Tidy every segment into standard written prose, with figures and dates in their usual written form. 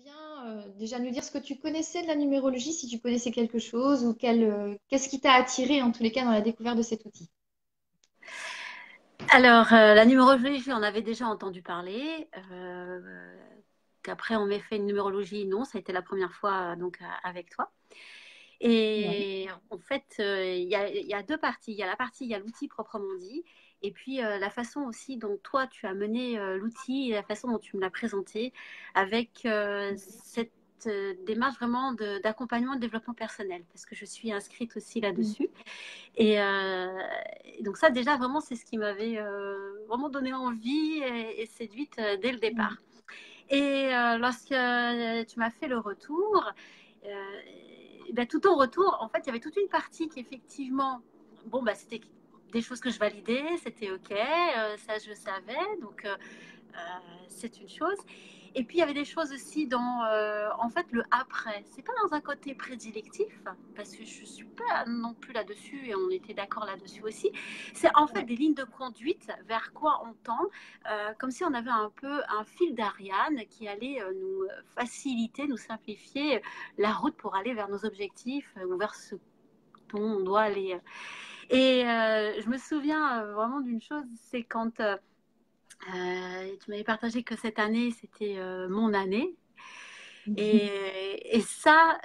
bien déjà nous dire ce que tu connaissais de la numérologie, si tu connaissais quelque chose ou qu'est-ce qui t'a attiré en tous les cas dans la découverte de cet outil? Alors, la numérologie, j'en avais déjà entendu parler. Qu'après, on m'ait fait une numérologie, non, ça a été la première fois avec toi. Ouais. Et en fait, il y a deux parties. Il y a la partie, il y a l'outil proprement dit, et puis la façon aussi dont toi, tu as mené l'outil et la façon dont tu me l'as présenté, avec cette démarche vraiment d'accompagnement et de développement personnel, parce que je suis inscrite aussi Mm. là-dessus. Et donc ça, déjà, vraiment, c'est ce qui m'avait vraiment donné envie et séduite dès le Mm. départ. Et lorsque tu m'as fait le retour, euh, ben, tout au retour, en fait, il y avait toute une partie qui, effectivement, bon, bah, c'était des choses que je validais, c'était OK, ça, je savais, donc c'est une chose. Et puis il y avait des choses aussi dans, en fait, le après. C'est pas dans un côté prédilectif, parce que je suis pas non plus là-dessus, et on était d'accord là-dessus aussi. C'est en fait Ouais. des lignes de conduite vers quoi on tend, comme si on avait un peu un fil d'Ariane qui allait nous faciliter, nous simplifier la route pour aller vers nos objectifs ou vers ce dont on doit aller. Et je me souviens vraiment d'une chose, c'est quand tu m'avais partagé que cette année, c'était mon année. Et ça,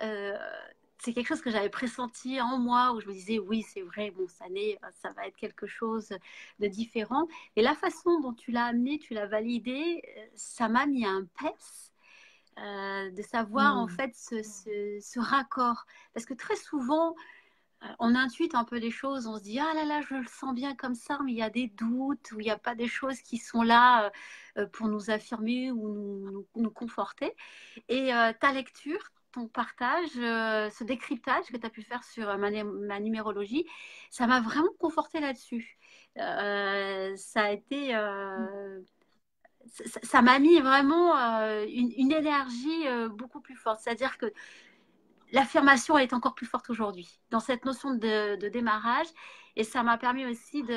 c'est quelque chose que j'avais pressenti en moi, où je me disais, oui, c'est vrai, bon, cette année, ça va être quelque chose de différent. Et la façon dont tu l'as amené, tu l'as validé, ça m'a mis un pes. De savoir en Mm. fait ce raccord. Parce que très souvent, on intuite un peu les choses, on se dit ah là là, je le sens bien comme ça, mais il y a des doutes, ou il n'y a pas des choses qui sont là pour nous affirmer ou nous conforter. Et ta lecture, ton partage, ce décryptage que tu as pu faire sur ma numérologie, ça m'a vraiment conforté là-dessus. Ça a été. Ça m'a mis vraiment une énergie beaucoup plus forte. C'est-à-dire que l'affirmation est encore plus forte aujourd'hui dans cette notion de démarrage. Et ça m'a permis aussi Mm.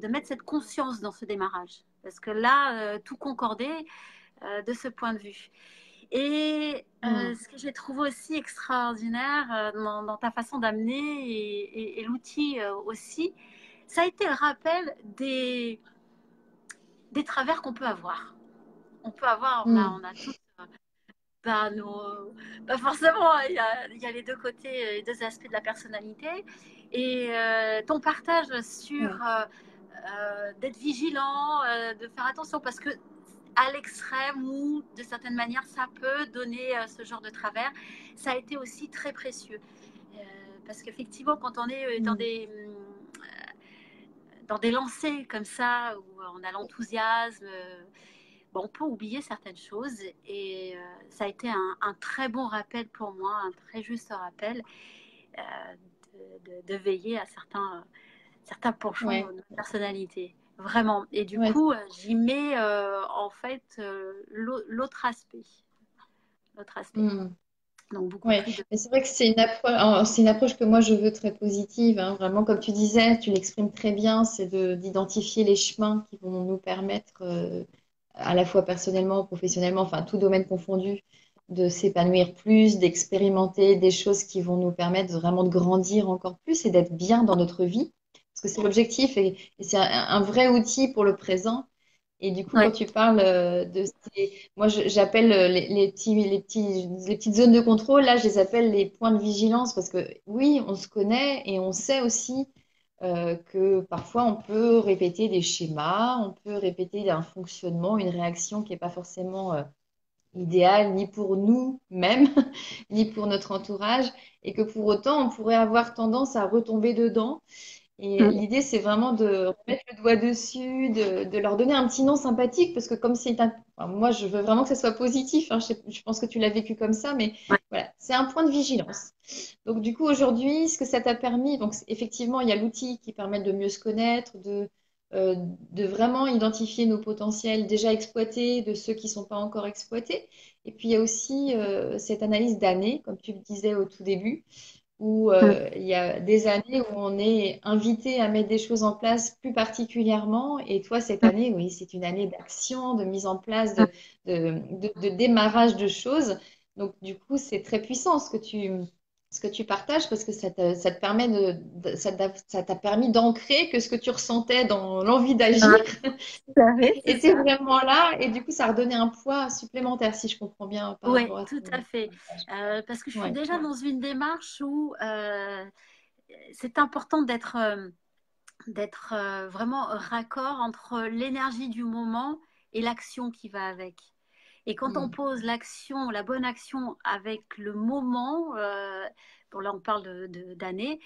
de mettre cette conscience dans ce démarrage. Parce que là, tout concordait de ce point de vue. Et Mm. ce que j'ai trouvé aussi extraordinaire dans ta façon d'amener et l'outil aussi, ça a été le rappel des travers qu'on peut avoir. On peut avoir, Mm. on a tous bah, bah forcément, il y a les deux côtés, les deux aspects de la personnalité. Et ton partage sur Ouais. d'être vigilant, de faire attention, parce que à l'extrême ou de certaines manières, ça peut donner ce genre de travers, ça a été aussi très précieux. Euh, Parce qu'effectivement, quand on est Mm. dans des lancers comme ça, où on a l'enthousiasme, bon, on peut oublier certaines choses. Et ça a été un très bon rappel pour moi, un très juste rappel euh, de veiller à certains penchants Ouais. de notre personnalité. Vraiment. Et du Ouais. coup, j'y mets en fait l'autre aspect. L'autre aspect. Mm. Donc beaucoup Ouais. plus de. Mais c'est vrai que c'est une approche que moi je veux très positive, hein. Vraiment, comme tu disais, tu l'exprimes très bien, c'est d'identifier les chemins qui vont nous permettre, à la fois personnellement, professionnellement, enfin tout domaine confondu, de s'épanouir plus, d'expérimenter des choses qui vont nous permettre vraiment de grandir encore plus et d'être bien dans notre vie. Parce que c'est l'objectif et c'est un vrai outil pour le présent. Et du coup, quand Ouais. tu parles moi j'appelle les petites zones de contrôle, là je les appelle les points de vigilance parce que oui, on se connaît et on sait aussi que parfois on peut répéter des schémas, on peut répéter un fonctionnement, une réaction qui n'est pas forcément idéale ni pour nous-mêmes, ni pour notre entourage, et que pour autant on pourrait avoir tendance à retomber dedans. Et Mm. l'idée, c'est vraiment de remettre le doigt dessus, de leur donner un petit nom sympathique, parce que comme c'est enfin, moi, je veux vraiment que ça soit positif, hein, je pense que tu l'as vécu comme ça, mais Ouais. voilà, c'est un point de vigilance. Donc, du coup, aujourd'hui, ce que ça t'a permis, donc effectivement, il y a l'outil qui permet de mieux se connaître, euh, de vraiment identifier nos potentiels déjà exploités, de ceux qui ne sont pas encore exploités. Et puis, il y a aussi cette analyse d'année, comme tu le disais au tout début où Mm. il y a des années où on est invité à mettre des choses en place plus particulièrement. Et toi, cette Mm. année, oui, c'est une année d'action, de mise en place, Mm. de démarrage de choses. Donc, du coup, c'est très puissant ce que tu partages parce que ça te permet ça t'a permis d'ancrer que ce que tu ressentais dans l'envie d'agir Ah, tout à fait, c'est était ça. vraiment là. Et du coup, ça redonnait un poids supplémentaire, si je comprends bien, par Oui, rapport à tout à fait. ton message. Parce que je suis Ouais. déjà dans une démarche où c'est important d'être vraiment raccord entre l'énergie du moment et l'action qui va avec. Et quand on Mm. pose l'action, la bonne action avec le moment, bon là on parle d'années,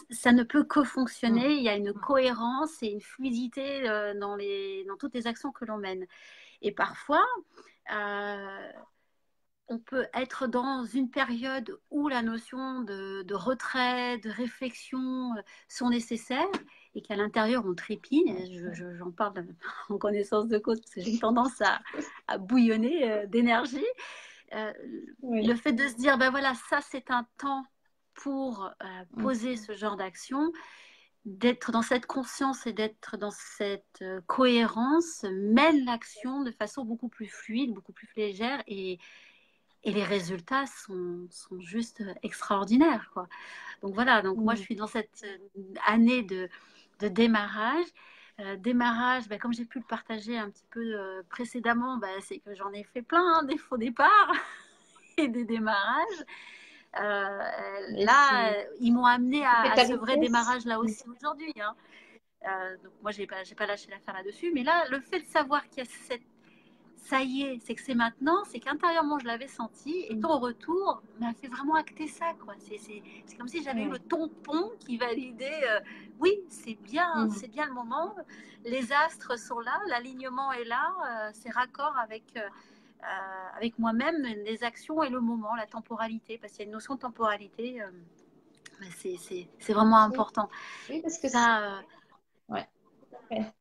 ça ne peut que Mm. fonctionner. Il y a une cohérence et une fluidité dans toutes les actions que l'on mène. Et parfois, euh, on peut être dans une période où la notion de retrait, de réflexion sont nécessaires et qu'à l'intérieur on trépigne. J'en parle en connaissance de cause parce que j'ai une tendance à bouillonner d'énergie. Euh, le Oui. fait de se dire, ben voilà, ça c'est un temps pour Mm. poser ce genre d'action, d'être dans cette conscience et d'être dans cette cohérence mène l'action de façon beaucoup plus fluide, beaucoup plus légère et les résultats sont juste extraordinaires, quoi. Donc voilà, donc moi je Mm. suis dans cette année de démarrage. Démarrage, ben, comme j'ai pu le partager un petit peu précédemment, ben, c'est que j'en ai fait plein, hein, des faux départs et des démarrages. Mais Là, ils m'ont amené tu fais à ta ce vrai vitesse. démarrage là Mm. aussi aujourd'hui, hein. Donc moi, j'ai pas lâché l'affaire là-dessus. Mais là, le fait de savoir qu'il y a cette ça y est, c'est que c'est maintenant, c'est qu'intérieurement je l'avais senti et Mm. ton retour m'a fait vraiment acter ça, quoi. C'est comme si j'avais eu le Ouais. tampon qui validait, oui, Mm. c'est bien le moment, les astres sont là, l'alignement est là, c'est raccord avec moi-même, les actions et le moment, la temporalité, parce qu'il y a une notion de temporalité, c'est vraiment Oui. important. Oui, parce que Ça, ouais, tout à fait.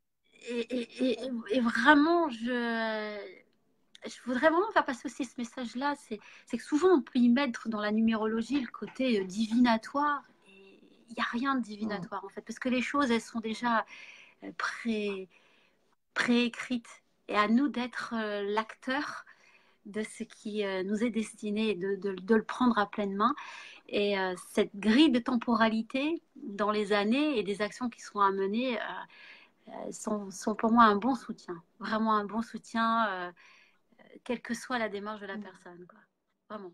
et vraiment, je voudrais vraiment faire passer aussi ce message-là, c'est que souvent on peut y mettre dans la numérologie le côté divinatoire. Et il n'y a rien de Mm. divinatoire en fait, parce que les choses elles sont déjà euh, pré, préécrites. Et à nous d'être l'acteur de ce qui nous est destiné, de le prendre à pleine main. Et cette grille de temporalité dans les années et des actions qui seront à mener sont pour moi un bon soutien, vraiment un bon soutien quelle que soit la démarche de la Mm. personne, quoi. Vraiment.